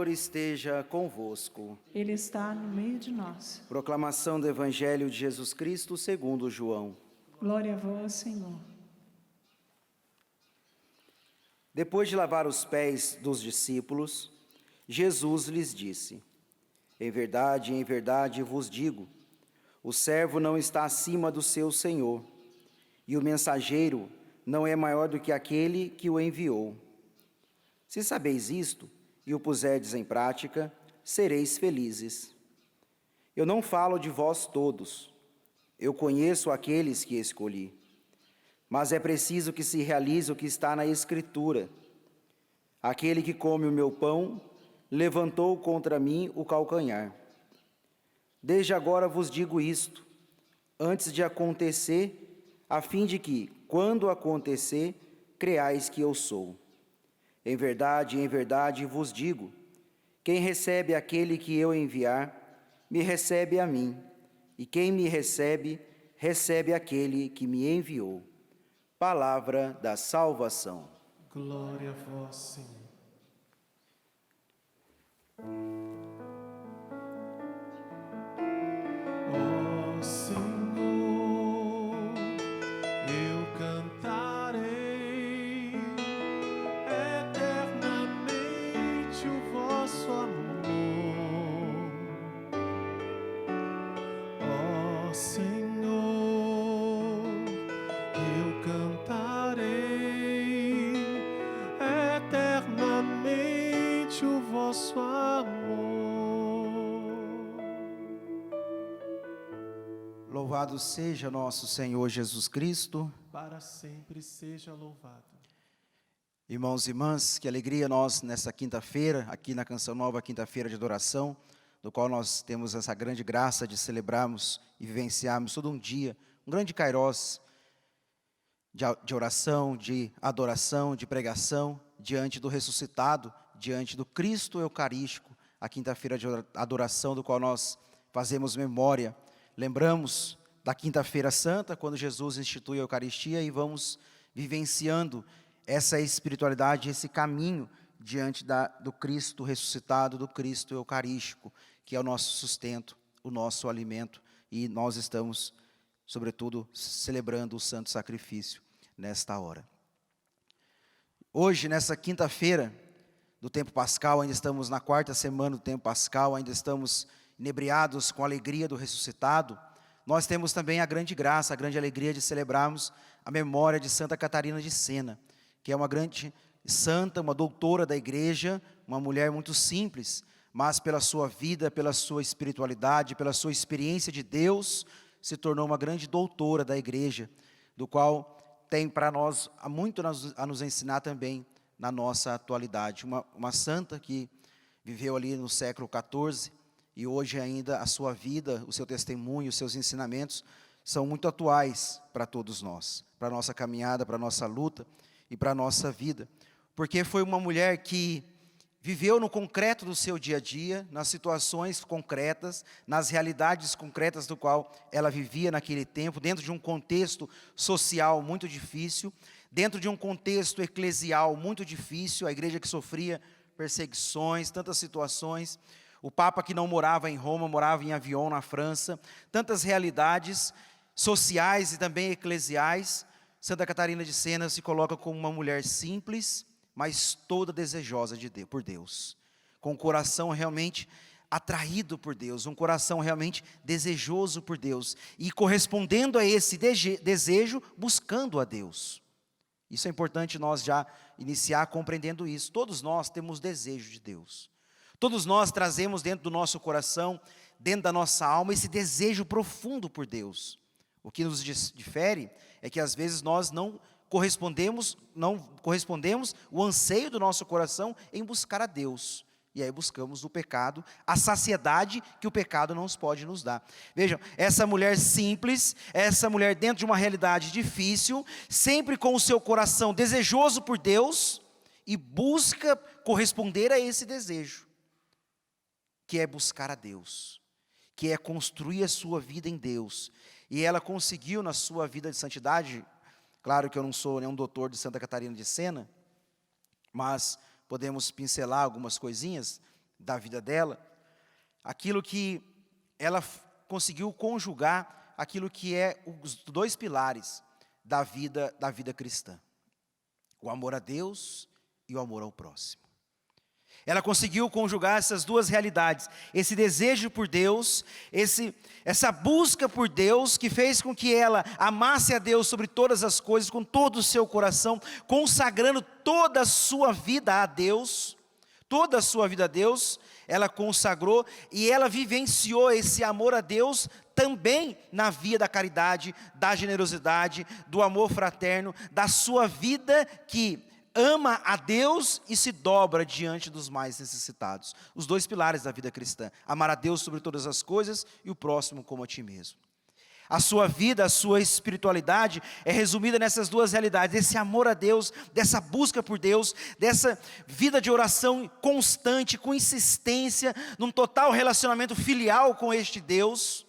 Senhor esteja convosco. Ele está no meio de nós. Proclamação do Evangelho de Jesus Cristo segundo João. Glória a vós, Senhor. Depois de lavar os pés dos discípulos, Jesus lhes disse: em verdade vos digo, o servo não está acima do seu senhor, e o mensageiro não é maior do que aquele que o enviou. Se sabeis isto e o puserdes em prática, sereis felizes. Eu não falo de vós todos, eu conheço aqueles que escolhi. Mas é preciso que se realize o que está na Escritura. Aquele que come o meu pão levantou contra mim o calcanhar. Desde agora vos digo isto, antes de acontecer, a fim de que, quando acontecer, creais que eu sou. Em verdade vos digo, quem recebe aquele que eu enviar, me recebe a mim, e quem me recebe, recebe aquele que me enviou. Palavra da salvação. Glória a vós, Senhor. Ó Senhor, eu cantarei eternamente o vosso amor. Ó Senhor, eu cantarei eternamente o vosso amor. Louvado seja nosso Senhor Jesus Cristo. Para sempre seja louvado. Irmãos e irmãs, que alegria nós nessa quinta-feira, aqui na Canção Nova, quinta-feira de adoração, do qual nós temos essa grande graça de celebrarmos e vivenciarmos todo um dia, um grande kairós de oração, de adoração, de pregação, diante do ressuscitado, diante do Cristo Eucarístico, a quinta-feira de adoração, do qual nós fazemos memória. Lembramos da quinta-feira santa, quando Jesus institui a Eucaristia, e vamos vivenciando essa espiritualidade, esse caminho diante do Cristo ressuscitado, do Cristo Eucarístico, que é o nosso sustento, o nosso alimento, e nós estamos, sobretudo, celebrando o santo sacrifício nesta hora. Hoje, nessa quinta-feira do tempo pascal, ainda estamos na quarta semana do tempo pascal, ainda estamos inebriados com a alegria do ressuscitado. Nós temos também a grande graça, a grande alegria de celebrarmos a memória de Santa Catarina de Sena, que é uma grande santa, uma doutora da igreja, uma mulher muito simples, mas pela sua vida, pela sua espiritualidade, pela sua experiência de Deus, se tornou uma grande doutora da igreja, do qual tem para nós muito a nos ensinar também na nossa atualidade. Uma santa que viveu ali no século XIV, e hoje ainda a sua vida, o seu testemunho, os seus ensinamentos são muito atuais para todos nós, para a nossa caminhada, para a nossa luta e para a nossa vida. Porque foi uma mulher que viveu no concreto do seu dia a dia, nas situações concretas, nas realidades concretas do qual ela vivia naquele tempo, dentro de um contexto social muito difícil, dentro de um contexto eclesial muito difícil, a igreja que sofria perseguições, tantas situações, o Papa que não morava em Roma, morava em Avignon, na França, tantas realidades sociais e também eclesiais. Santa Catarina de Sena se coloca como uma mulher simples, mas toda desejosa por Deus, com o coração realmente atraído por Deus, um coração realmente desejoso por Deus, e correspondendo a esse desejo, buscando a Deus. Isso é importante nós já iniciar compreendendo isso. Todos nós temos desejo de Deus. Todos nós trazemos dentro do nosso coração, dentro da nossa alma, esse desejo profundo por Deus. O que nos difere é que às vezes nós não correspondemos o anseio do nosso coração em buscar a Deus. E aí buscamos no pecado a saciedade que o pecado não pode nos dar. Vejam, essa mulher simples, essa mulher dentro de uma realidade difícil, sempre com o seu coração desejoso por Deus, e busca corresponder a esse desejo, que é buscar a Deus, que é construir a sua vida em Deus. E ela conseguiu na sua vida de santidade. Claro que eu não sou nenhum doutor de Santa Catarina de Sena, mas podemos pincelar algumas coisinhas da vida dela, aquilo que ela conseguiu conjugar, aquilo que é os dois pilares da vida cristã: o amor a Deus e o amor ao próximo. Ela conseguiu conjugar essas duas realidades, esse desejo por Deus, essa busca por Deus, que fez com que ela amasse a Deus sobre todas as coisas, com todo o seu coração, consagrando toda a sua vida a Deus, toda a sua vida a Deus, ela consagrou e ela vivenciou esse amor a Deus também na via da caridade, da generosidade, do amor fraterno, da sua vida que ama a Deus e se dobra diante dos mais necessitados. Os dois pilares da vida cristã: amar a Deus sobre todas as coisas e o próximo como a ti mesmo. A sua vida, a sua espiritualidade é resumida nessas duas realidades: esse amor a Deus, dessa busca por Deus, dessa vida de oração constante, com insistência, num total relacionamento filial com este Deus,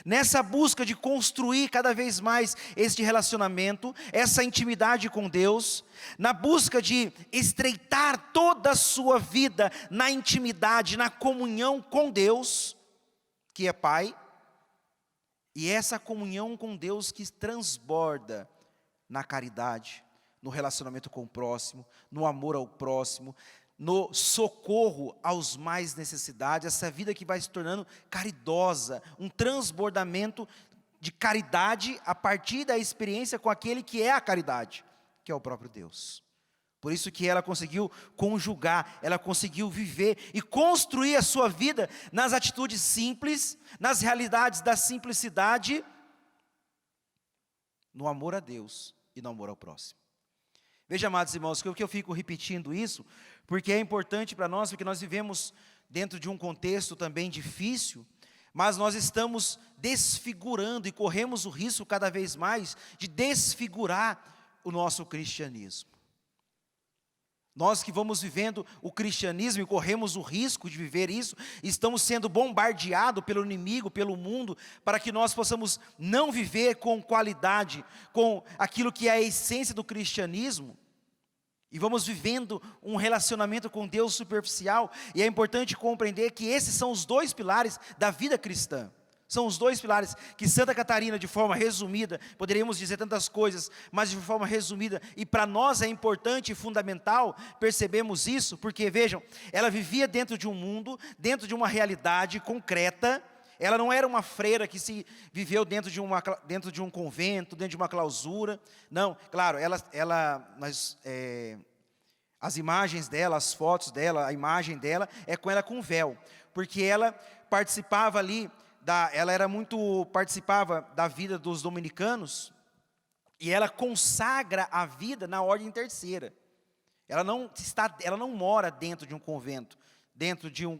nessa busca de construir cada vez mais este relacionamento, essa intimidade com Deus, na busca de estreitar toda a sua vida na intimidade, na comunhão com Deus, que é Pai, e essa comunhão com Deus que transborda na caridade, no relacionamento com o próximo, no amor ao próximo, no socorro aos mais necessitados, essa vida que vai se tornando caridosa, um transbordamento de caridade a partir da experiência com aquele que é a caridade, que é o próprio Deus. Por isso que ela conseguiu conjugar, ela conseguiu viver e construir a sua vida nas atitudes simples, nas realidades da simplicidade, no amor a Deus e no amor ao próximo. Veja, amados irmãos, que eu fico repetindo isso, porque é importante para nós, porque nós vivemos dentro de um contexto também difícil, mas nós estamos desfigurando e corremos o risco cada vez mais de desfigurar o nosso cristianismo. Nós que vamos vivendo o cristianismo e corremos o risco de viver isso, estamos sendo bombardeados pelo inimigo, pelo mundo, para que nós possamos não viver com qualidade, com aquilo que é a essência do cristianismo, e vamos vivendo um relacionamento com Deus superficial. E é importante compreender que esses são os dois pilares da vida cristã. São os dois pilares que Santa Catarina, de forma resumida, poderíamos dizer tantas coisas, mas de forma resumida, e para nós é importante e fundamental percebemos isso, porque vejam, ela vivia dentro de um mundo, dentro de uma realidade concreta. Ela não era uma freira que se viveu dentro de um convento, dentro de uma clausura. Não, claro, as imagens dela, as fotos dela, a imagem dela é com ela com véu, porque ela participava ali, participava da vida dos dominicanos, e ela consagra a vida na ordem terceira. Ela não mora dentro de um convento, dentro de um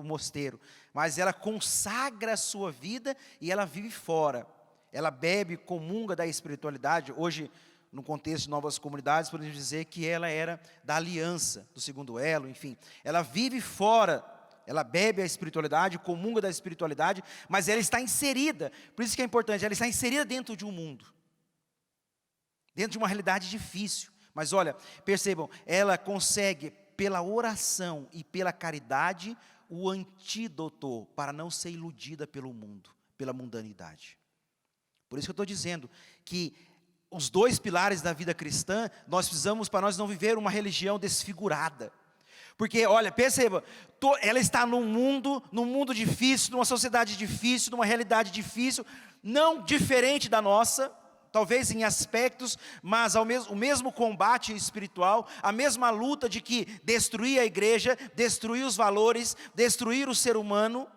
mosteiro, mas ela consagra a sua vida e ela vive fora. Ela bebe, comunga da espiritualidade. Hoje, no contexto de novas comunidades, podemos dizer que ela era da aliança, do segundo elo, enfim. Ela vive fora, ela bebe a espiritualidade, comunga da espiritualidade, mas ela está inserida, por isso que é importante, ela está inserida dentro de um mundo, dentro de uma realidade difícil. Mas olha, percebam, ela consegue, pela oração e pela caridade, o antídoto para não ser iludida pelo mundo, pela mundanidade. Por isso que eu estou dizendo que os dois pilares da vida cristã, nós precisamos, para nós não viver uma religião desfigurada. Porque, olha, perceba, ela está num mundo difícil, numa sociedade difícil, numa realidade difícil, não diferente da nossa, talvez em aspectos, mas o mesmo combate espiritual, a mesma luta de que destruir a igreja, destruir os valores, destruir o ser humano,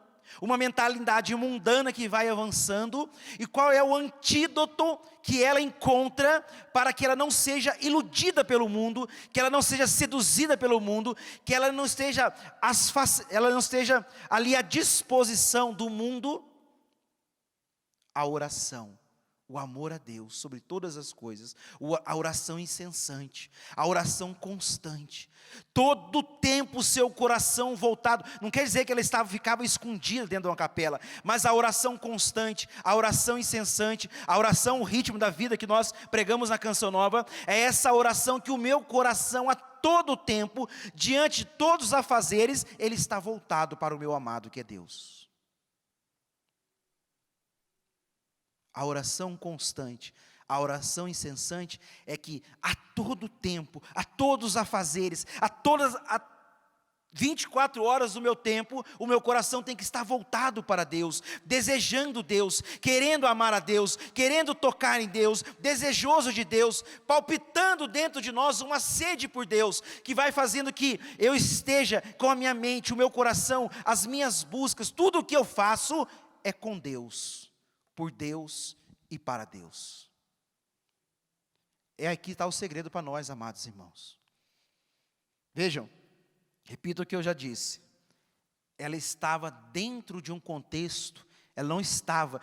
uma mentalidade mundana que vai avançando. E qual é o antídoto que ela encontra para que ela não seja iludida pelo mundo, que ela não seja seduzida pelo mundo, que ela não esteja ali à disposição do mundo? A oração, o amor a Deus sobre todas as coisas, a oração incessante, a oração constante, todo o tempo o seu coração voltado, não quer dizer que ela ficava escondida dentro de uma capela, mas a oração constante, a oração incessante, a oração, o ritmo da vida que nós pregamos na Canção Nova, é essa oração que o meu coração a todo o tempo, diante de todos os afazeres, ele está voltado para o meu amado que é Deus. A oração constante, a oração incessante é que a todo tempo, a todos os afazeres, a 24 horas do meu tempo, o meu coração tem que estar voltado para Deus, desejando Deus, querendo amar a Deus, querendo tocar em Deus, desejoso de Deus, palpitando dentro de nós uma sede por Deus, que vai fazendo que eu esteja com a minha mente, o meu coração, as minhas buscas, tudo o que eu faço é com Deus, por Deus e para Deus. Aqui está o segredo para nós, amados irmãos. Vejam, repito o que eu já disse, ela estava dentro de um contexto, ela não estava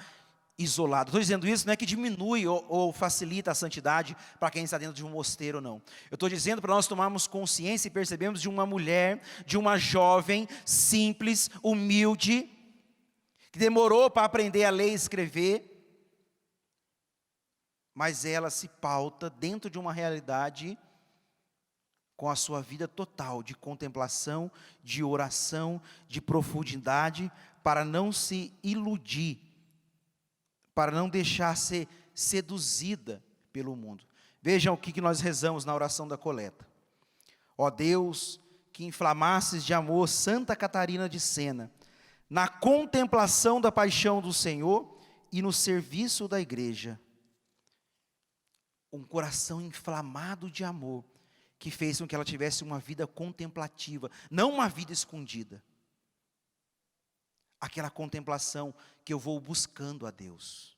isolada. Estou dizendo isso não é que diminui ou facilita a santidade para quem está dentro de um mosteiro, não. Eu estou dizendo para nós tomarmos consciência e percebemos de uma mulher, de uma jovem, simples, humilde, que demorou para aprender a ler e escrever, mas ela se pauta dentro de uma realidade com a sua vida total de contemplação, de oração, de profundidade, para não se iludir, para não deixar ser seduzida pelo mundo. Vejam o que nós rezamos na oração da coleta. Ó Deus, que inflamasses de amor Santa Catarina de Sena, na contemplação da paixão do Senhor e no serviço da igreja. Um coração inflamado de amor, que fez com que ela tivesse uma vida contemplativa, não uma vida escondida. Aquela contemplação que eu vou buscando a Deus.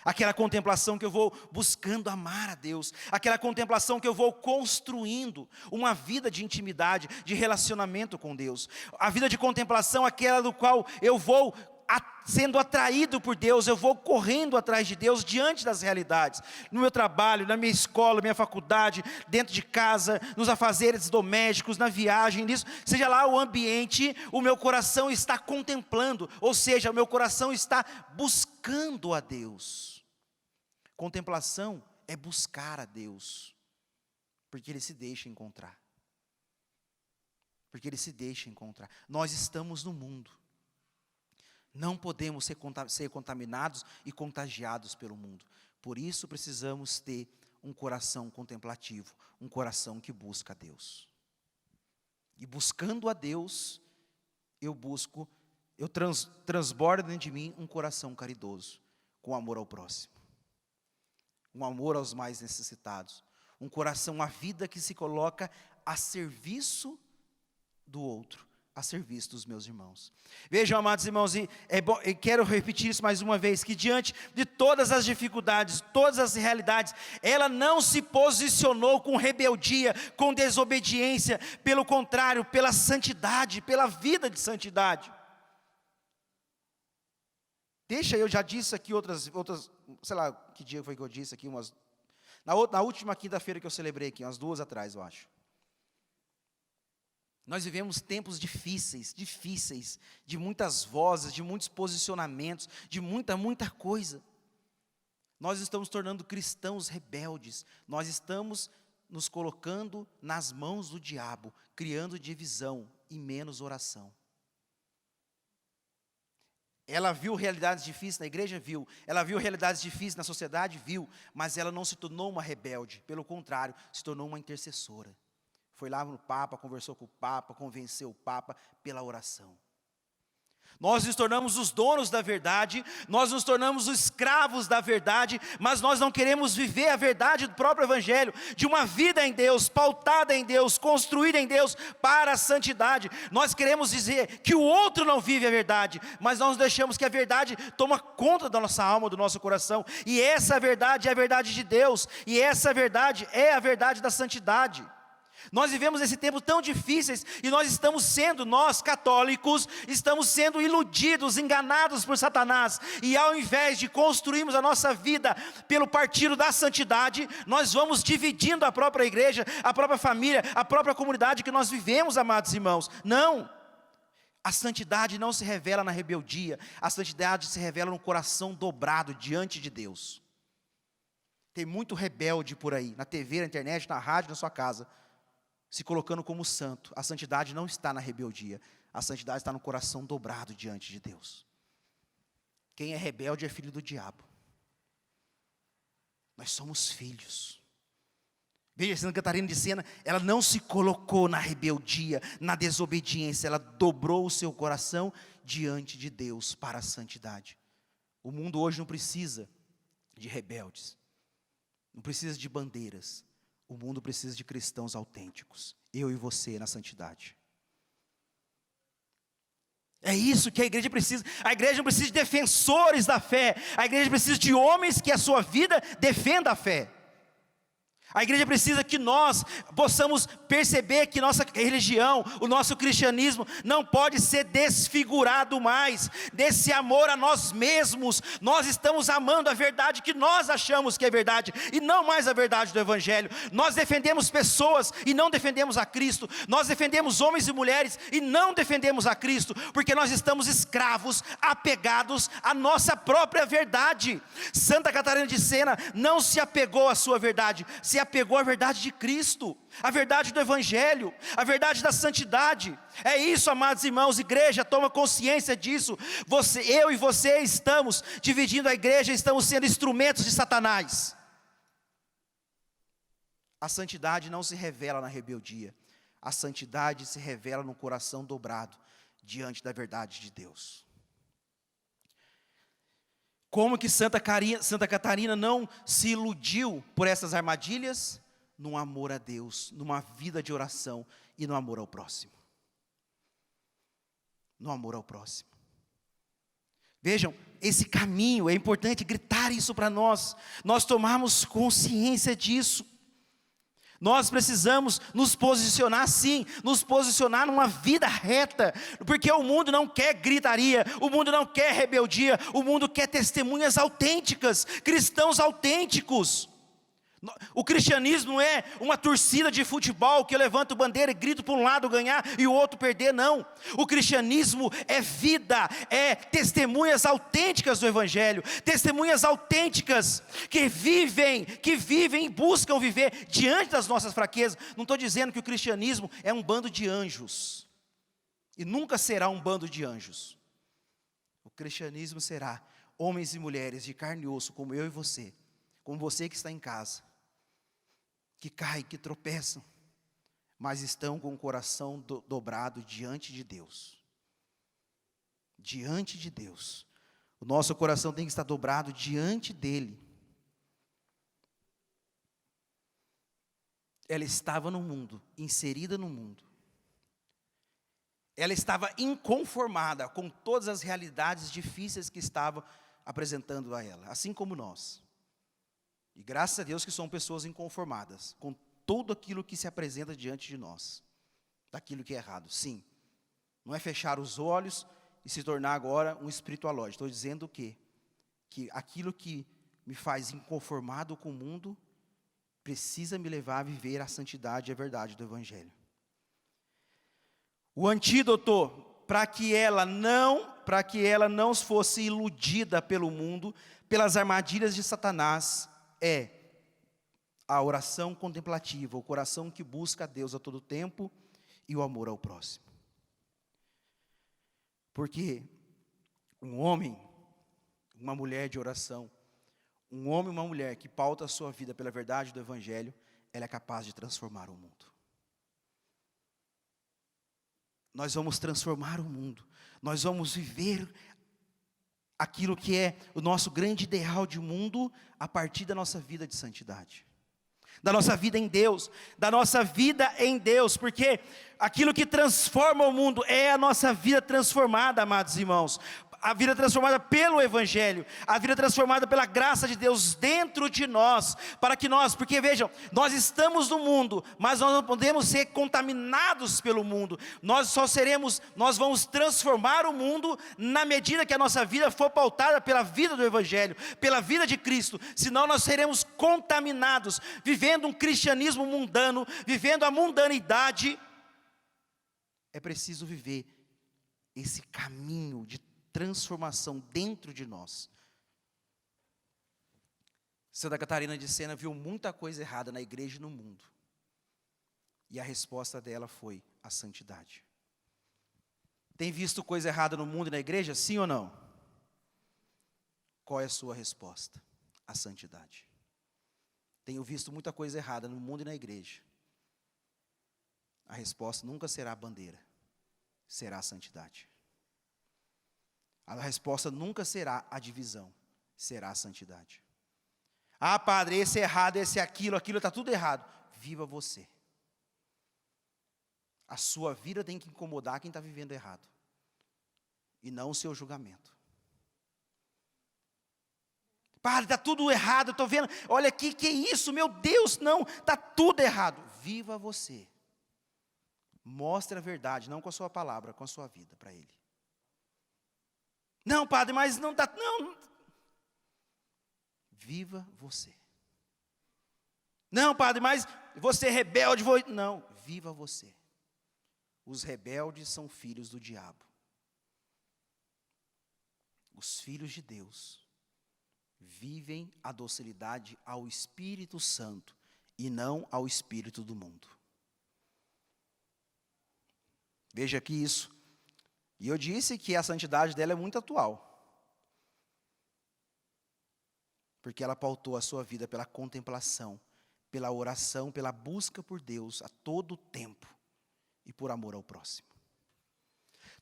Aquela contemplação que eu vou buscando amar a Deus. Aquela contemplação que eu vou construindo uma vida de intimidade, de relacionamento com Deus. A vida de contemplação, aquela do qual eu vou sendo atraído por Deus, eu vou correndo atrás de Deus diante das realidades, no meu trabalho, na minha escola, na minha faculdade, dentro de casa, nos afazeres domésticos, na viagem, nisso, seja lá o ambiente, o meu coração está contemplando, ou seja, o meu coração está buscando a Deus. Contemplação é buscar a Deus, porque Ele se deixa encontrar. Porque Ele se deixa encontrar. Nós estamos no mundo. Não podemos ser contaminados e contagiados pelo mundo. Por isso precisamos ter um coração contemplativo, um coração que busca a Deus. E buscando a Deus, eu transbordo dentro de mim um coração caridoso, com amor ao próximo, um amor aos mais necessitados, um coração, a vida que se coloca a serviço do outro, a serviço dos meus irmãos. Vejam, amados irmãos, e quero repetir isso mais uma vez, que diante de todas as dificuldades, todas as realidades, ela não se posicionou com rebeldia, com desobediência, pelo contrário, pela santidade, pela vida de santidade. Eu já disse aqui outras, sei lá, que dia foi que eu disse aqui, na última quinta-feira que eu celebrei aqui, umas 2 atrás, eu acho. Nós vivemos tempos difíceis, de muitas vozes, de muitos posicionamentos, de muita coisa. Nós estamos tornando cristãos rebeldes, nós estamos nos colocando nas mãos do diabo, criando divisão e menos oração. Ela viu realidades difíceis na igreja? Viu. Ela viu realidades difíceis na sociedade? Viu. Mas ela não se tornou uma rebelde, pelo contrário, se tornou uma intercessora. Foi lá no Papa, conversou com o Papa, convenceu o Papa pela oração. Nós nos tornamos os donos da verdade, nós nos tornamos os escravos da verdade, mas nós não queremos viver a verdade do próprio Evangelho, de uma vida em Deus, pautada em Deus, construída em Deus para a santidade. Nós queremos dizer que o outro não vive a verdade, mas nós deixamos que a verdade toma conta da nossa alma, do nosso coração, e essa verdade é a verdade de Deus, e essa verdade é a verdade da santidade. Nós vivemos esse tempo tão difíceis e nós católicos, estamos sendo iludidos, enganados por Satanás. E ao invés de construirmos a nossa vida pelo partido da santidade, nós vamos dividindo a própria igreja, a própria família, a própria comunidade que nós vivemos, amados irmãos. Não! A santidade não se revela na rebeldia, a santidade se revela no coração dobrado diante de Deus. Tem muito rebelde por aí, na TV, na internet, na rádio, na sua casa, se colocando como santo. A santidade não está na rebeldia, a santidade está no coração dobrado diante de Deus. Quem é rebelde é filho do diabo. Nós somos filhos. Veja, Santa Catarina de Sena, ela não se colocou na rebeldia, na desobediência, ela dobrou o seu coração diante de Deus para a santidade. O mundo hoje não precisa de rebeldes, não precisa de bandeiras. O mundo precisa de cristãos autênticos. Eu e você na santidade. É isso que a igreja precisa. A igreja não precisa de defensores da fé. A igreja precisa de homens que a sua vida defenda a fé. A igreja precisa que nós possamos perceber que nossa religião, o nosso cristianismo, não pode ser desfigurado mais desse amor a nós mesmos. Nós estamos amando a verdade que nós achamos que é verdade, e não mais a verdade do Evangelho. Nós defendemos pessoas e não defendemos a Cristo. Nós defendemos homens e mulheres e não defendemos a Cristo, porque nós estamos escravos, apegados à nossa própria verdade. Santa Catarina de Sena não se apegou à sua verdade, se apegou à verdade de Cristo, a verdade do Evangelho, a verdade da santidade. É isso, amados irmãos, igreja, toma consciência disso. Eu e você estamos dividindo a igreja, estamos sendo instrumentos de Satanás. A santidade não se revela na rebeldia, a santidade se revela no coração dobrado diante da verdade de Deus. Como que Santa Catarina não se iludiu por essas armadilhas? No amor a Deus, numa vida de oração e no amor ao próximo. No amor ao próximo. Vejam, esse caminho, é importante gritar isso para nós tomarmos consciência disso. Nós precisamos nos posicionar sim, nos posicionar numa vida reta, porque o mundo não quer gritaria, o mundo não quer rebeldia, o mundo quer testemunhas autênticas, cristãos autênticos. O cristianismo não é uma torcida de futebol que eu levanto bandeira e grito para um lado ganhar e o outro perder, não. O cristianismo é vida, é testemunhas autênticas do Evangelho, testemunhas autênticas que vivem e buscam viver diante das nossas fraquezas. Não estou dizendo que o cristianismo é um bando de anjos, e nunca será um bando de anjos. O cristianismo será homens e mulheres de carne e osso, como eu e você, como você que está em casa, que caem, que tropeçam, mas estão com o coração dobrado diante de Deus. Diante de Deus. O nosso coração tem que estar dobrado diante dEle. Ela estava no mundo, inserida no mundo. Ela estava inconformada com todas as realidades difíceis que estavam apresentando a ela, assim como nós. E graças a Deus que somos pessoas inconformadas com tudo aquilo que se apresenta diante de nós, daquilo que é errado. Sim, não é fechar os olhos e se tornar agora um espiritualóide. Estou dizendo o quê? Que aquilo que me faz inconformado com o mundo precisa me levar a viver a santidade e a verdade do Evangelho. O antídoto para que ela não fosse iludida pelo mundo, pelas armadilhas de Satanás, é a oração contemplativa, o coração que busca a Deus a todo tempo e o amor ao próximo. Porque um homem, uma mulher de oração, um homem e uma mulher que pauta a sua vida pela verdade do Evangelho, ela é capaz de transformar o mundo. Nós vamos transformar o mundo, nós vamos viver aquilo que é o nosso grande ideal de mundo a partir da nossa vida de santidade, da nossa vida em Deus, porque aquilo que transforma o mundo é a nossa vida transformada, amados irmãos. a vida transformada pelo Evangelho, a vida transformada pela graça de Deus dentro de nós, porque vejam, nós estamos no mundo, mas nós não podemos ser contaminados pelo mundo, nós vamos transformar o mundo na medida que a nossa vida for pautada pela vida do Evangelho, pela vida de Cristo, senão nós seremos contaminados, vivendo um cristianismo mundano, vivendo a mundanidade. É preciso viver esse caminho de transformação dentro de nós. Santa Catarina de Sena viu muita coisa errada na igreja e no mundo. E a resposta dela foi a santidade. Tem visto coisa errada no mundo e na igreja, sim ou não? Qual é a sua resposta? A santidade. Tenho visto muita coisa errada no mundo e na igreja. A resposta nunca será a bandeira, será a santidade. A resposta nunca será a divisão, será a santidade. Ah, padre, esse é errado, esse é aquilo está tudo errado. Viva você. A sua vida tem que incomodar quem está vivendo errado, e não o seu julgamento. Padre, está tudo errado, eu estou vendo, olha aqui, que é isso, meu Deus, não, está tudo errado. Viva você. Mostre a verdade, não com a sua palavra, com a sua vida para ele. Não, padre, mas não está, não. Viva você. Não, padre, mas você é rebelde, não, viva você. Os rebeldes são filhos do diabo. Os filhos de Deus vivem a docilidade ao Espírito Santo e não ao espírito do mundo. Veja aqui isso. E eu disse que a santidade dela é muito atual. Porque ela pautou a sua vida pela contemplação, pela oração, pela busca por Deus a todo tempo e por amor ao próximo.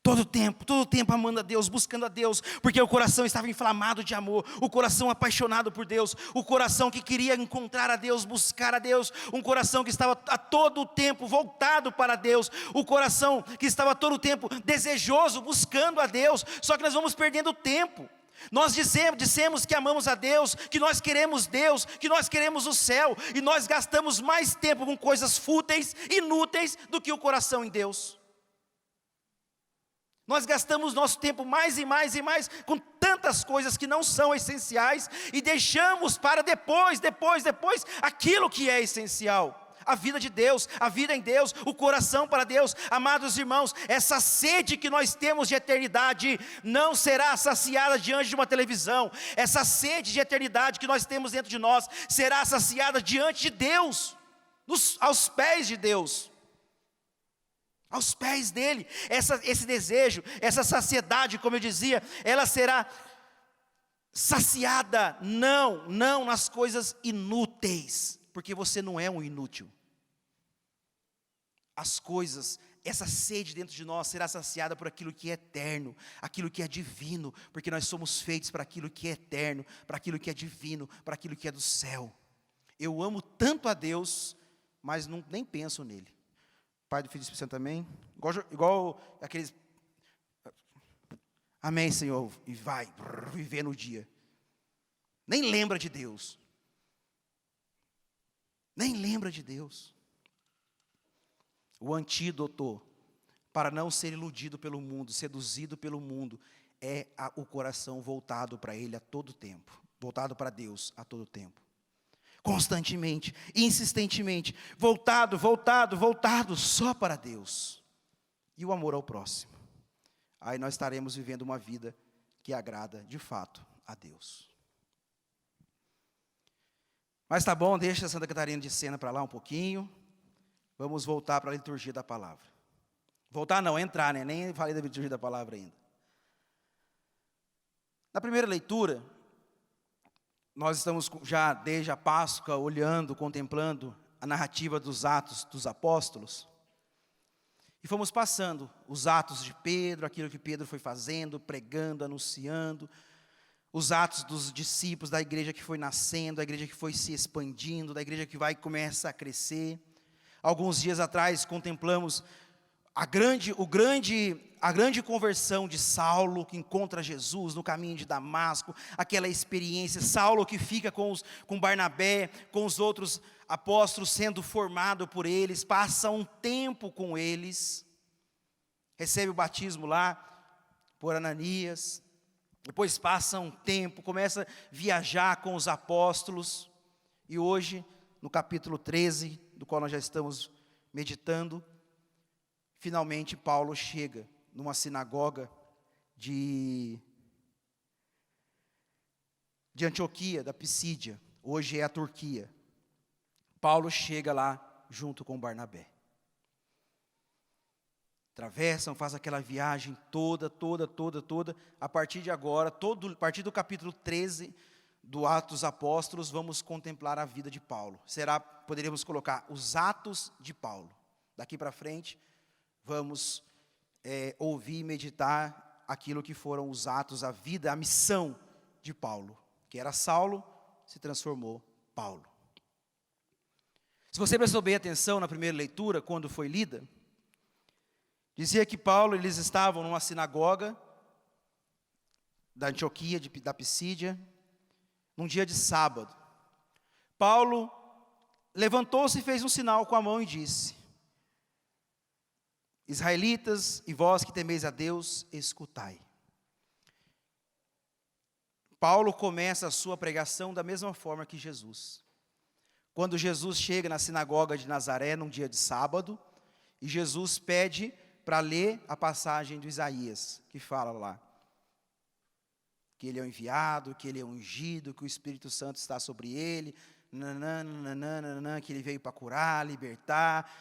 Todo tempo amando a Deus, buscando a Deus, porque o coração estava inflamado de amor, o coração apaixonado por Deus, o coração que queria encontrar a Deus, buscar a Deus, um coração que estava a todo tempo voltado para Deus, o coração que estava a todo tempo desejoso, buscando a Deus. Só que nós vamos perdendo tempo. Nós dissemos que amamos a Deus, que nós queremos Deus, que nós queremos o céu, e nós gastamos mais tempo com coisas fúteis, inúteis, do que o coração em Deus. Nós gastamos nosso tempo mais e mais e mais com tantas coisas que não são essenciais e deixamos para depois aquilo que é essencial. A vida de Deus, a vida em Deus, o coração para Deus. Amados irmãos, essa sede que nós temos de eternidade não será saciada diante de uma televisão. Essa sede de eternidade que nós temos dentro de nós será saciada diante de Deus, aos pés de Deus. Aos pés dele, esse desejo, essa saciedade, como eu dizia, ela será saciada, não nas coisas inúteis, porque você não é um inútil. As coisas, essa sede dentro de nós será saciada por aquilo que é eterno, aquilo que é divino, porque nós somos feitos para aquilo que é eterno, para aquilo que é divino, para aquilo que é do céu. Eu amo tanto a Deus, mas nem penso nele. Pai, do Filho e do Espírito Santo, amém? Igual aqueles... Amém, Senhor. E vai viver no dia. Nem lembra de Deus. Nem lembra de Deus. O antídoto para não ser iludido pelo mundo, seduzido pelo mundo, é o coração voltado para Ele a todo tempo. Voltado para Deus a todo tempo. Constantemente, insistentemente, voltado só para Deus, e o amor ao próximo. Aí nós estaremos vivendo uma vida que agrada de fato a Deus. Mas tá bom, deixa Santa Catarina de Sena para lá um pouquinho, vamos voltar para a liturgia da palavra. Voltar não, entrar, né? Nem falei da liturgia da palavra ainda. Na primeira leitura, nós estamos já desde a Páscoa olhando, contemplando a narrativa dos Atos dos Apóstolos. E fomos passando os atos de Pedro, aquilo que Pedro foi fazendo, pregando, anunciando. Os atos dos discípulos, da igreja que foi nascendo, da igreja que foi se expandindo, da igreja que começa a crescer. Alguns dias atrás contemplamos a grande conversão de Saulo, que encontra Jesus no caminho de Damasco, aquela experiência, Saulo que fica com Barnabé, com os outros apóstolos sendo formado por eles, passa um tempo com eles, recebe o batismo lá por Ananias, depois passa um tempo, começa a viajar com os apóstolos, e hoje, no capítulo 13, do qual nós já estamos meditando, finalmente Paulo chega numa sinagoga de Antioquia, da Pisídia, hoje é a Turquia. Paulo chega lá junto com Barnabé. Atravessam, faz aquela viagem toda. A partir de agora, a partir do capítulo 13 do Atos dos Apóstolos, vamos contemplar a vida de Paulo. Poderíamos colocar os Atos de Paulo. Daqui para frente, vamos ouvir e meditar aquilo que foram os atos, a vida, a missão de Paulo, que era Saulo, se transformou Paulo. Se você prestou bem atenção na primeira leitura, quando foi lida, dizia que Paulo, eles estavam numa sinagoga da Antioquia, da Pisídia, num dia de sábado. Paulo levantou-se e fez um sinal com a mão e disse: Israelitas e vós que temeis a Deus, escutai. Paulo começa a sua pregação da mesma forma que Jesus. Quando Jesus chega na sinagoga de Nazaré, num dia de sábado, e Jesus pede para ler a passagem do Isaías, que fala lá, que ele é o enviado, que ele é o ungido, que o Espírito Santo está sobre ele, que ele veio para curar, libertar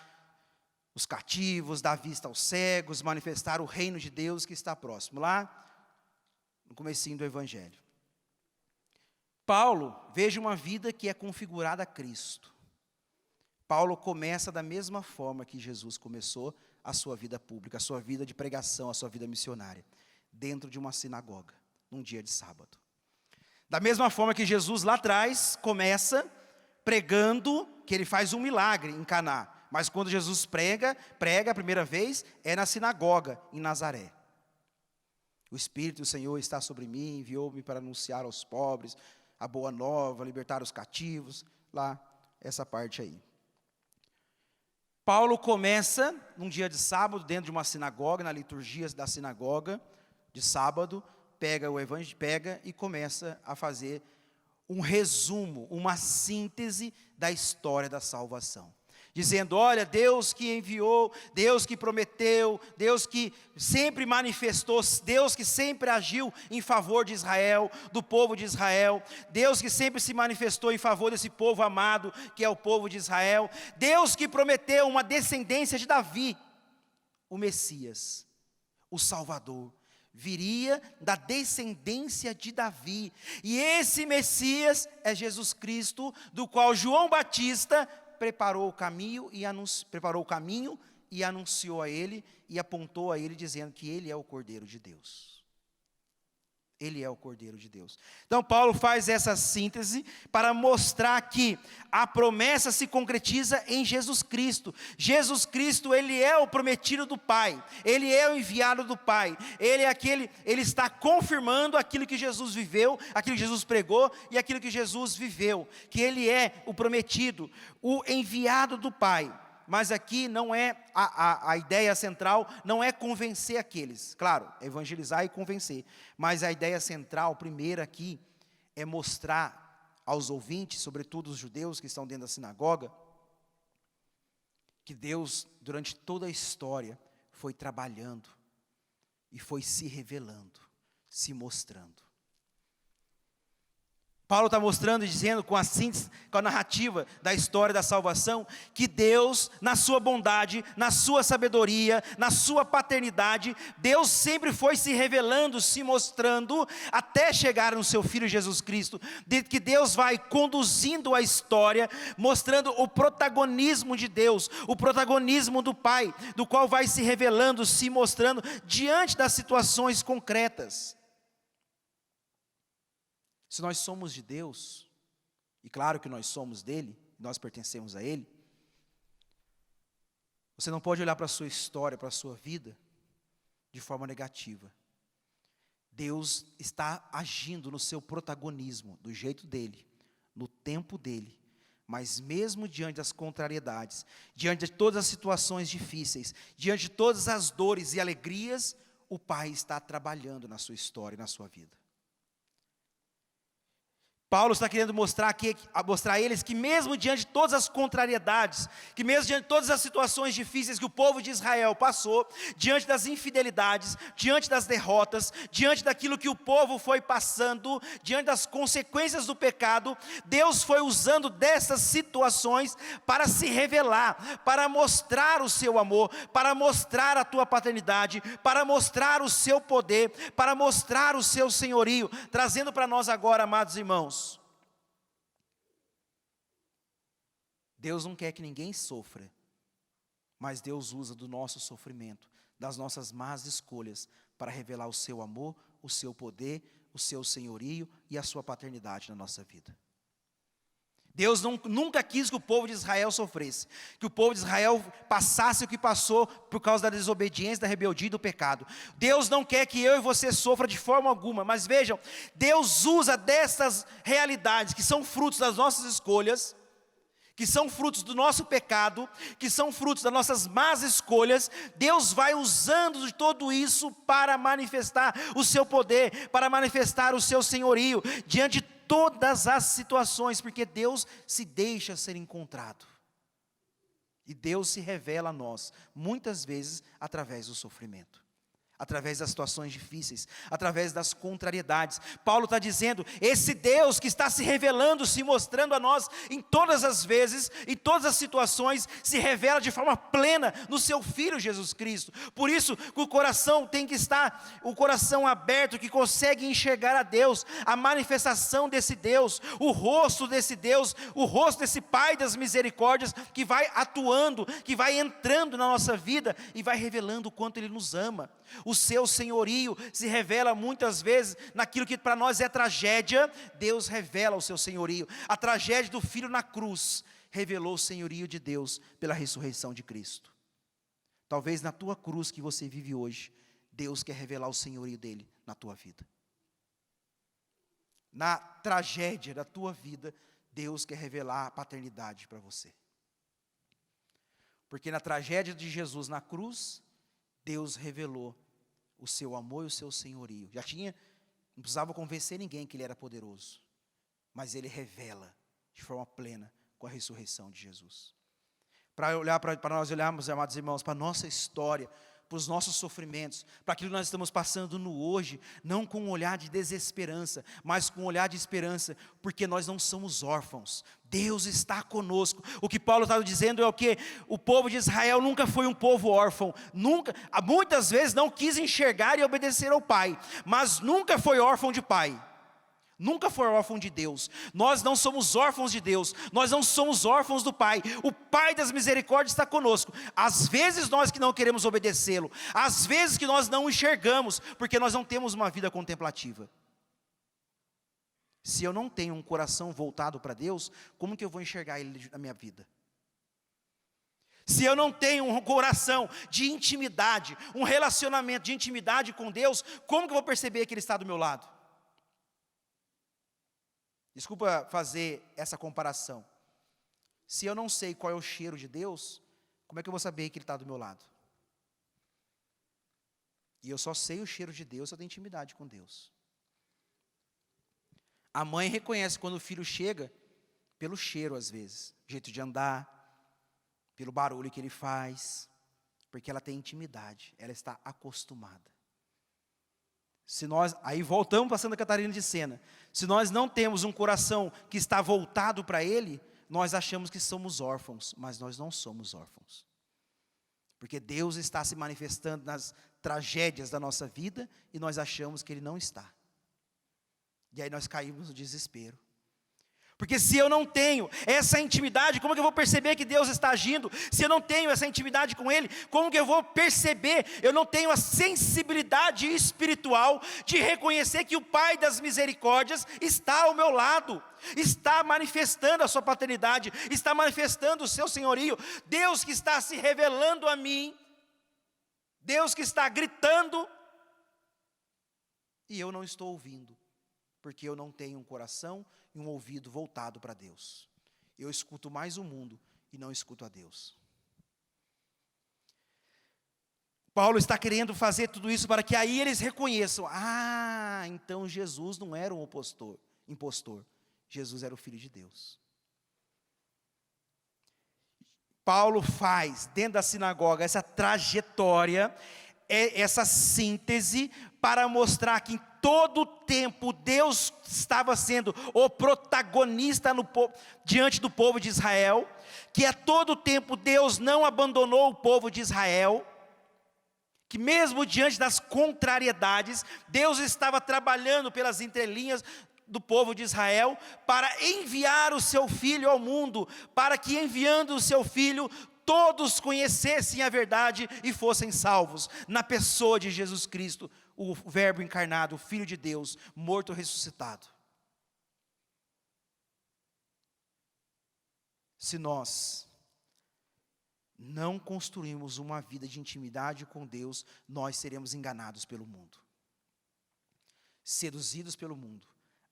os cativos, dar vista aos cegos, manifestar o reino de Deus que está próximo, lá no comecinho do Evangelho. Paulo, veja uma vida que é configurada a Cristo. Paulo começa da mesma forma que Jesus começou a sua vida pública, a sua vida de pregação, a sua vida missionária, dentro de uma sinagoga, num dia de sábado. Da mesma forma que Jesus lá atrás começa pregando, que ele faz um milagre em Caná, mas quando Jesus prega a primeira vez, é na sinagoga, em Nazaré. O Espírito do Senhor está sobre mim, enviou-me para anunciar aos pobres a boa nova, libertar os cativos, lá, essa parte aí. Paulo começa, num dia de sábado, dentro de uma sinagoga, na liturgia da sinagoga, de sábado, pega o evangelho, e começa a fazer um resumo, uma síntese da história da salvação. Dizendo, olha, Deus que enviou, Deus que prometeu, Deus que sempre manifestou, Deus que sempre agiu em favor de Israel, do povo de Israel, Deus que sempre se manifestou em favor desse povo amado, que é o povo de Israel, Deus que prometeu uma descendência de Davi, o Messias, o Salvador, viria da descendência de Davi, e esse Messias é Jesus Cristo, do qual João Batista preparou o caminho e anunciou a ele e apontou a ele dizendo que ele é o Cordeiro de Deus. Ele é o Cordeiro de Deus. Então Paulo faz essa síntese para mostrar que a promessa se concretiza em Jesus Cristo. Jesus Cristo, ele é o prometido do Pai. Ele é o enviado do Pai. Ele está confirmando aquilo que Jesus viveu, aquilo que Jesus pregou e aquilo que Jesus viveu, que ele é o prometido, o enviado do Pai. Mas aqui não é, a ideia central não é convencer aqueles, claro, evangelizar e convencer, mas a ideia central, primeiro aqui, é mostrar aos ouvintes, sobretudo os judeus que estão dentro da sinagoga, que Deus, durante toda a história, foi trabalhando e foi se revelando, se mostrando. Paulo está mostrando e dizendo com a síntese, com a narrativa da história da salvação, que Deus, na sua bondade, na sua sabedoria, na sua paternidade, Deus sempre foi se revelando, se mostrando, até chegar no seu Filho Jesus Cristo, de que Deus vai conduzindo a história, mostrando o protagonismo de Deus, o protagonismo do Pai, do qual vai se revelando, se mostrando, diante das situações concretas. Se nós somos de Deus, e claro que nós somos dele, nós pertencemos a ele, você não pode olhar para a sua história, para a sua vida, de forma negativa. Deus está agindo no seu protagonismo, do jeito dele, no tempo dele. Mas mesmo diante das contrariedades, diante de todas as situações difíceis, diante de todas as dores e alegrias, o Pai está trabalhando na sua história e na sua vida. Paulo está querendo mostrar a eles que mesmo diante de todas as contrariedades, que mesmo diante de todas as situações difíceis que o povo de Israel passou, diante das infidelidades, diante das derrotas, diante daquilo que o povo foi passando, diante das consequências do pecado, Deus foi usando dessas situações para se revelar, para mostrar o seu amor, para mostrar a tua paternidade, para mostrar o seu poder, para mostrar o seu senhorio, trazendo para nós agora, amados irmãos, Deus não quer que ninguém sofra, mas Deus usa do nosso sofrimento, das nossas más escolhas, para revelar o seu amor, o seu poder, o seu senhorio e a sua paternidade na nossa vida. Deus nunca quis que o povo de Israel sofresse, que o povo de Israel passasse o que passou por causa da desobediência, da rebeldia e do pecado. Deus não quer que eu e você sofra de forma alguma, mas vejam, Deus usa dessas realidades que são frutos das nossas escolhas, que são frutos do nosso pecado, que são frutos das nossas más escolhas. Deus vai usando de tudo isso para manifestar o seu poder, para manifestar o seu senhorio, diante de todas as situações, porque Deus se deixa ser encontrado. E Deus se revela a nós, muitas vezes, através do sofrimento, através das situações difíceis, através das contrariedades. Paulo está dizendo, esse Deus que está se revelando, se mostrando a nós, em todas as vezes, em todas as situações, se revela de forma plena no seu Filho Jesus Cristo. Por isso, que o coração tem que estar, o coração aberto, que consegue enxergar a Deus, a manifestação desse Deus, o rosto desse Deus, o rosto desse Pai das misericórdias, que vai atuando, que vai entrando na nossa vida, e vai revelando o quanto Ele nos ama. O seu senhorio se revela muitas vezes naquilo que para nós é tragédia. Deus revela o seu senhorio. A tragédia do Filho na cruz revelou o senhorio de Deus pela ressurreição de Cristo. Talvez na tua cruz que você vive hoje, Deus quer revelar o senhorio dele na tua vida. Na tragédia da tua vida, Deus quer revelar a paternidade para você. Porque na tragédia de Jesus na cruz, Deus revelou o seu amor e o seu senhorio. Não precisava convencer ninguém que Ele era poderoso, mas Ele revela de forma plena com a ressurreição de Jesus. Para nós olharmos, amados irmãos, para a nossa história, para os nossos sofrimentos, para aquilo que nós estamos passando no hoje, não com um olhar de desesperança, mas com um olhar de esperança, porque nós não somos órfãos, Deus está conosco. O que Paulo está dizendo é o que? O povo de Israel nunca foi um povo órfão, muitas vezes não quis enxergar e obedecer ao Pai, mas nunca foi órfão de Pai. Nunca foi órfão de Deus. Nós não somos órfãos de Deus. Nós não somos órfãos do Pai. O Pai das misericórdias está conosco. Às vezes nós que não queremos obedecê-lo. Às vezes que nós não enxergamos, porque nós não temos uma vida contemplativa. Se eu não tenho um coração voltado para Deus, como que eu vou enxergar Ele na minha vida? Se eu não tenho um coração de intimidade, um relacionamento de intimidade com Deus, como que eu vou perceber que Ele está do meu lado? Desculpa fazer essa comparação. Se eu não sei qual é o cheiro de Deus, como é que eu vou saber que Ele está do meu lado? E eu só sei o cheiro de Deus se eu tenho intimidade com Deus. A mãe reconhece quando o filho chega pelo cheiro, às vezes, jeito de andar, pelo barulho que ele faz, porque ela tem intimidade, ela está acostumada. Aí voltamos para Santa Catarina de Sena. Se nós não temos um coração que está voltado para Ele, nós achamos que somos órfãos, mas nós não somos órfãos. Porque Deus está se manifestando nas tragédias da nossa vida e nós achamos que Ele não está. E aí nós caímos no desespero. Porque se eu não tenho essa intimidade, como que eu vou perceber que Deus está agindo? Se eu não tenho essa intimidade com Ele, como que eu vou perceber? Eu não tenho a sensibilidade espiritual de reconhecer que o Pai das misericórdias está ao meu lado, está manifestando a sua paternidade, está manifestando o seu senhorio. Deus que está se revelando a mim, Deus que está gritando, e eu não estou ouvindo, porque eu não tenho um coração e um ouvido voltado para Deus. Eu escuto mais o mundo e não escuto a Deus. Paulo está querendo fazer tudo isso para que aí eles reconheçam, então Jesus não era um impostor, Jesus era o Filho de Deus. Paulo faz, dentro da sinagoga, essa trajetória, essa síntese, para mostrar que em todo o tempo Deus estava sendo o protagonista diante do povo de Israel, que a todo tempo Deus não abandonou o povo de Israel, que mesmo diante das contrariedades, Deus estava trabalhando pelas entrelinhas do povo de Israel, para enviar o seu Filho ao mundo, para que enviando o seu Filho, todos conhecessem a verdade e fossem salvos, na pessoa de Jesus Cristo, o Verbo encarnado, o Filho de Deus, morto e ressuscitado. Se nós não construímos uma vida de intimidade com Deus, nós seremos enganados pelo mundo, seduzidos pelo mundo,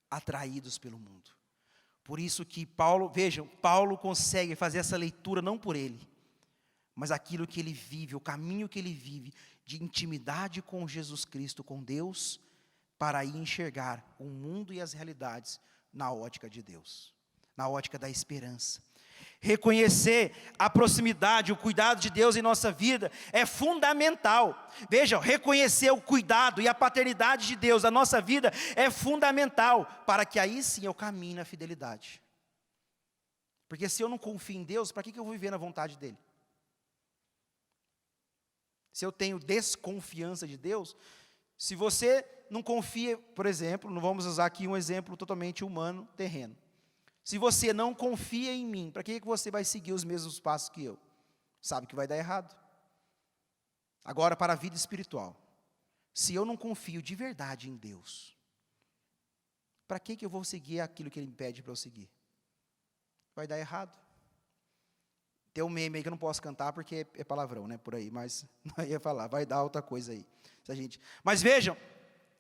atraídos pelo mundo. Por isso que Paulo, vejam, Paulo consegue fazer essa leitura não por ele, mas aquilo que ele vive, o caminho que ele vive de intimidade com Jesus Cristo, com Deus, para aí enxergar o mundo e as realidades na ótica de Deus, na ótica da esperança. Reconhecer a proximidade, o cuidado de Deus em nossa vida é fundamental. Vejam, reconhecer o cuidado e a paternidade de Deus na nossa vida é fundamental, para que aí sim eu caminhe na fidelidade. Porque se eu não confio em Deus, para que eu vou viver na vontade dEle? Se eu tenho desconfiança de Deus, se você não confia, por exemplo, não vamos usar aqui um exemplo totalmente humano, terreno. Se você não confia em mim, para que você vai seguir os mesmos passos que eu? Sabe que vai dar errado. Agora, para a vida espiritual, se eu não confio de verdade em Deus, para que eu vou seguir aquilo que Ele me pede para eu seguir? Vai dar errado. Tem um meme aí que eu não posso cantar porque é palavrão, né, por aí, mas não ia falar, vai dar outra coisa aí. Mas vejam,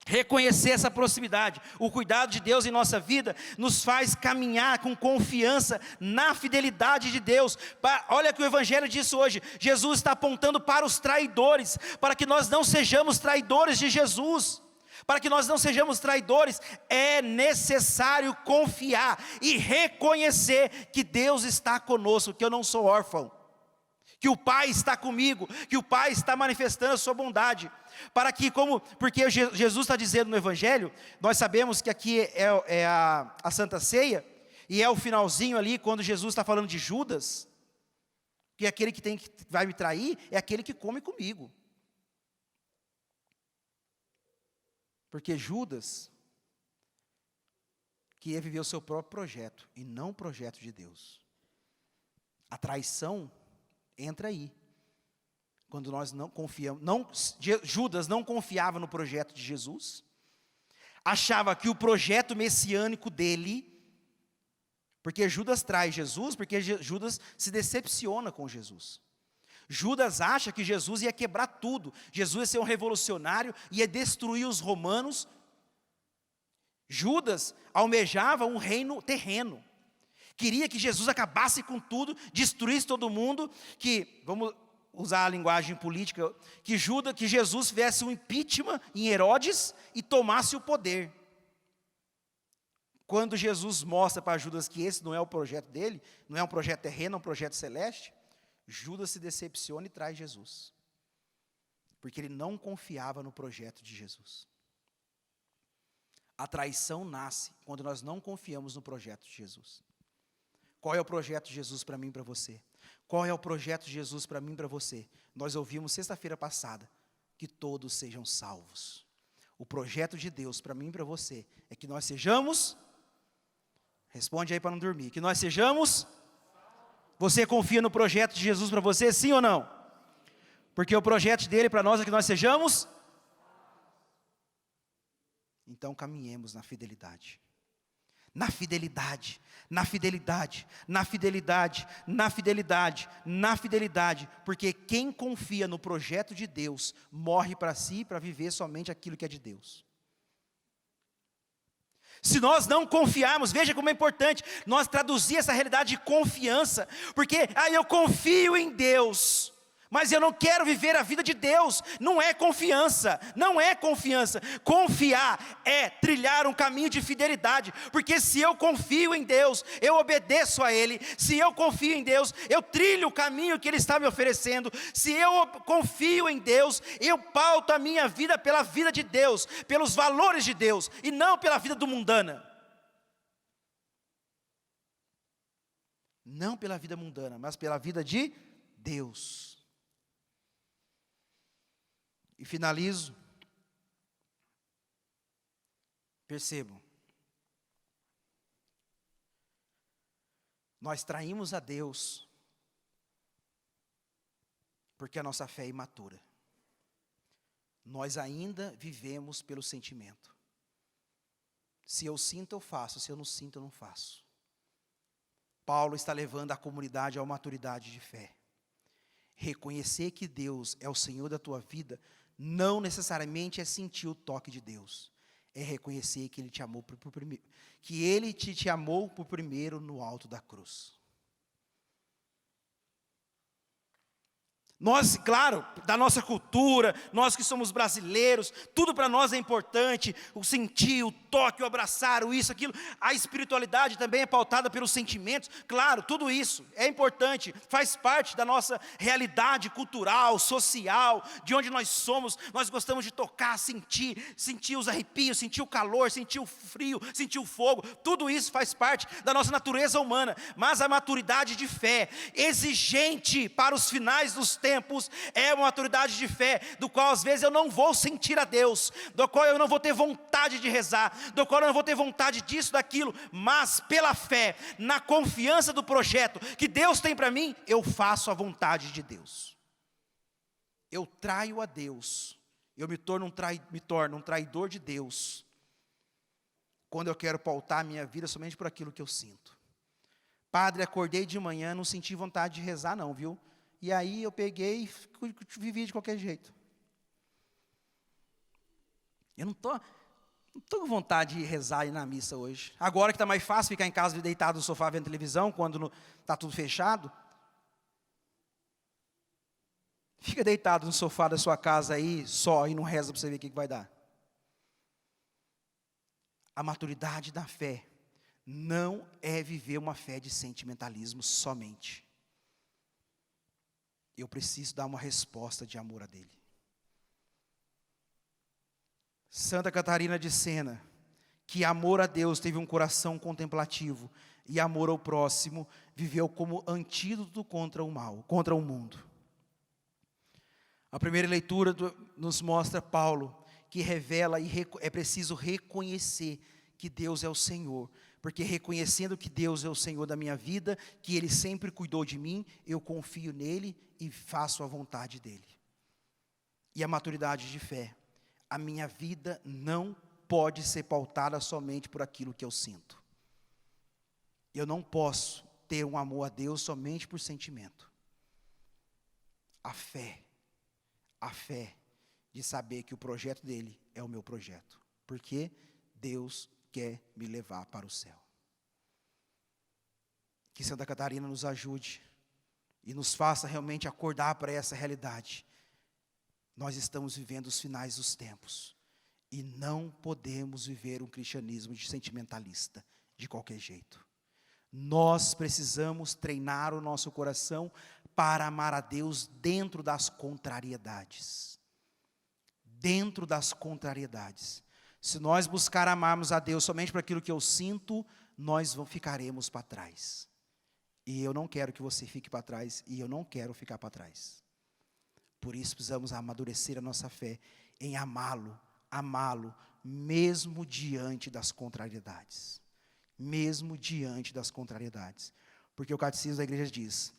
reconhecer essa proximidade, o cuidado de Deus em nossa vida, nos faz caminhar com confiança na fidelidade de Deus. Olha o que o Evangelho diz hoje, Jesus está apontando para os traidores, para que nós não sejamos traidores de Jesus. Para que nós não sejamos traidores, é necessário confiar e reconhecer que Deus está conosco, que eu não sou órfão, que o Pai está comigo, que o Pai está manifestando a sua bondade, porque Jesus está dizendo no Evangelho, nós sabemos que aqui é a Santa Ceia, e é o finalzinho ali, quando Jesus está falando de Judas, que aquele que vai me trair, é aquele que come comigo. Porque Judas queria viver o seu próprio projeto, e não o projeto de Deus. A traição entra aí. Quando nós não confiamos, Judas não confiava no projeto de Jesus, achava que o projeto messiânico dele, porque Judas trai Jesus, porque Judas se decepciona com Jesus. Judas acha que Jesus ia quebrar tudo, Jesus ia ser um revolucionário, ia destruir os romanos. Judas almejava um reino terreno, queria que Jesus acabasse com tudo, destruísse todo mundo, que, vamos usar a linguagem política, que Jesus fizesse um impeachment em Herodes e tomasse o poder. Quando Jesus mostra para Judas que esse não é o projeto dele, não é um projeto terreno, é um projeto celeste, Judas se decepciona e traz Jesus, porque ele não confiava no projeto de Jesus. A traição nasce quando nós não confiamos no projeto de Jesus. Qual é o projeto de Jesus para mim e para você? Qual é o projeto de Jesus para mim e para você? Nós ouvimos sexta-feira passada, que todos sejam salvos. O projeto de Deus para mim e para você é que nós sejamos, responde aí para não dormir, que nós sejamos. Você confia no projeto de Jesus para você, sim ou não? Porque o projeto dele para nós é que nós sejamos. Então caminhemos na fidelidade. na fidelidade, na fidelidade, na fidelidade, na fidelidade, na fidelidade, porque quem confia no projeto de Deus, morre para si, para viver somente aquilo que é de Deus. Se nós não confiarmos, veja como é importante nós traduzir essa realidade de confiança, porque eu confio em Deus, mas eu não quero viver a vida de Deus. Não é confiança, não é confiança. Confiar é trilhar um caminho de fidelidade, porque se eu confio em Deus, eu obedeço a Ele. Se eu confio em Deus, eu trilho o caminho que Ele está me oferecendo. Se eu confio em Deus, eu pauto a minha vida pela vida de Deus, pelos valores de Deus, e não pela vida do mundana. Não pela vida mundana, mas pela vida de Deus. E finalizo. Percebam. Nós traímos a Deus porque a nossa fé é imatura. Nós ainda vivemos pelo sentimento. Se eu sinto, eu faço. Se eu não sinto, eu não faço. Paulo está levando a comunidade a uma maturidade de fé. Reconhecer que Deus é o Senhor da tua vida não necessariamente é sentir o toque de Deus. É reconhecer que Ele te amou por primeiro, que Ele te amou por primeiro no alto da cruz. Nós, claro, da nossa cultura, nós que somos brasileiros, tudo para nós é importante, o sentir, o toque, o abraçar, o isso, aquilo. A espiritualidade também é pautada pelos sentimentos, claro, tudo isso é importante, faz parte da nossa realidade cultural, social, de onde nós somos. Nós gostamos de tocar, sentir os arrepios, sentir o calor, sentir o frio, sentir o fogo, tudo isso faz parte da nossa natureza humana, mas a maturidade de fé, exigente para os finais dos tempos, é uma maturidade de fé, do qual às vezes eu não vou sentir a Deus, do qual eu não vou ter vontade de rezar, do qual eu não vou ter vontade disso, daquilo, mas pela fé, na confiança do projeto que Deus tem para mim, eu faço a vontade de Deus. Eu traio a Deus, eu me torno um traidor de Deus, quando eu quero pautar a minha vida somente por aquilo que eu sinto. Padre, acordei de manhã, não senti vontade de rezar não, viu? E aí eu peguei e vivi de qualquer jeito. Eu não estou com vontade de rezar e ir na missa hoje. Agora que está mais fácil ficar em casa deitado no sofá vendo televisão, quando está tudo fechado. Fica deitado no sofá da sua casa aí, só, e não reza para você ver o que vai dar. A maturidade da fé não é viver uma fé de sentimentalismo somente. Eu preciso dar uma resposta de amor a dele. Santa Catarina de Sena, que amor a Deus teve um coração contemplativo e amor ao próximo, viveu como antídoto contra o mal, contra o mundo. A primeira leitura nos mostra Paulo, que revela e é preciso reconhecer que Deus é o Senhor, porque reconhecendo que Deus é o Senhor da minha vida, que Ele sempre cuidou de mim, eu confio nele e faço a vontade dele. E a maturidade de fé, a minha vida não pode ser pautada somente por aquilo que eu sinto. Eu não posso ter um amor a Deus somente por sentimento. A fé de saber que o projeto dele é o meu projeto, porque Deus quer me levar para o céu. Que Santa Catarina nos ajude e nos faça realmente acordar para essa realidade. Nós estamos vivendo os finais dos tempos e não podemos viver um cristianismo de sentimentalista de qualquer jeito. Nós precisamos treinar o nosso coração para amar a Deus dentro das contrariedades. Dentro das contrariedades. Se nós buscar amarmos a Deus somente por aquilo que eu sinto, nós ficaremos para trás. E eu não quero que você fique para trás, e eu não quero ficar para trás. Por isso precisamos amadurecer a nossa fé em amá-lo, mesmo diante das contrariedades. Mesmo diante das contrariedades. Porque o Catecismo da Igreja diz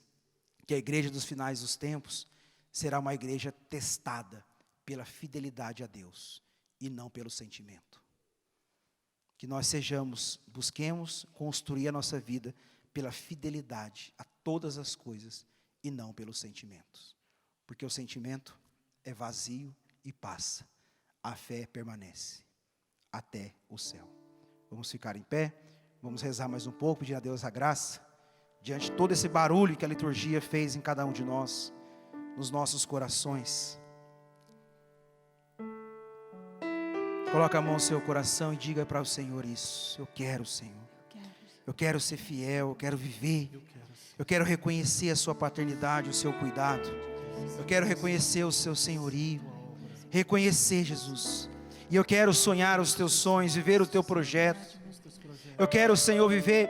que a igreja dos finais dos tempos será uma igreja testada pela fidelidade a Deus e não pelo sentimento. Que nós busquemos construir a nossa vida pela fidelidade a todas as coisas e não pelos sentimentos. Porque o sentimento é vazio e passa. A fé permanece até o céu. Vamos ficar em pé, vamos rezar mais um pouco, pedir a Deus a graça, diante de todo esse barulho que a liturgia fez em cada um de nós, nos nossos corações. Coloca a mão no seu coração e diga para o Senhor isso: eu quero, Senhor, eu quero ser fiel, eu quero viver, eu quero reconhecer a sua paternidade, o seu cuidado, eu quero reconhecer o seu senhorio, reconhecer, Jesus, e eu quero sonhar os teus sonhos, viver o teu projeto. Eu quero, Senhor, viver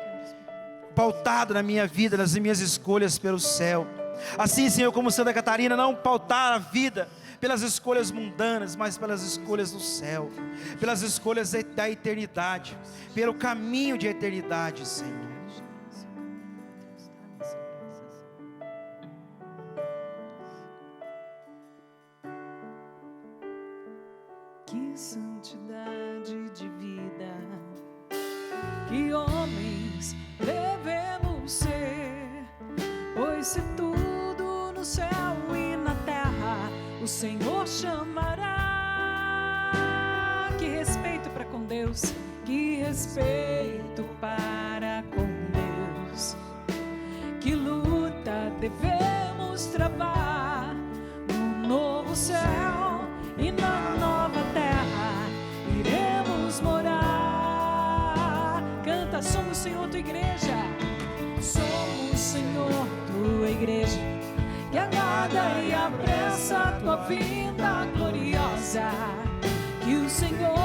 pautado na minha vida, nas minhas escolhas pelo céu. Assim, Senhor, como Santa Catarina, não pautar a vida pelas escolhas mundanas, mas pelas escolhas do céu, pelas escolhas da eternidade, pelo caminho de eternidade, Senhor. Que santidade de vida, que homens devemos ser, pois se tudo no céu e na terra o Senhor chamará. Que respeito para com Deus, que respeito para com Deus, que luta devemos travar no novo céu e na nova terra iremos morar. Canta, somos, Senhor, tua igreja, somos, Senhor, tua igreja, que aguarda e apressa a tua vinda gloriosa. Que o Senhor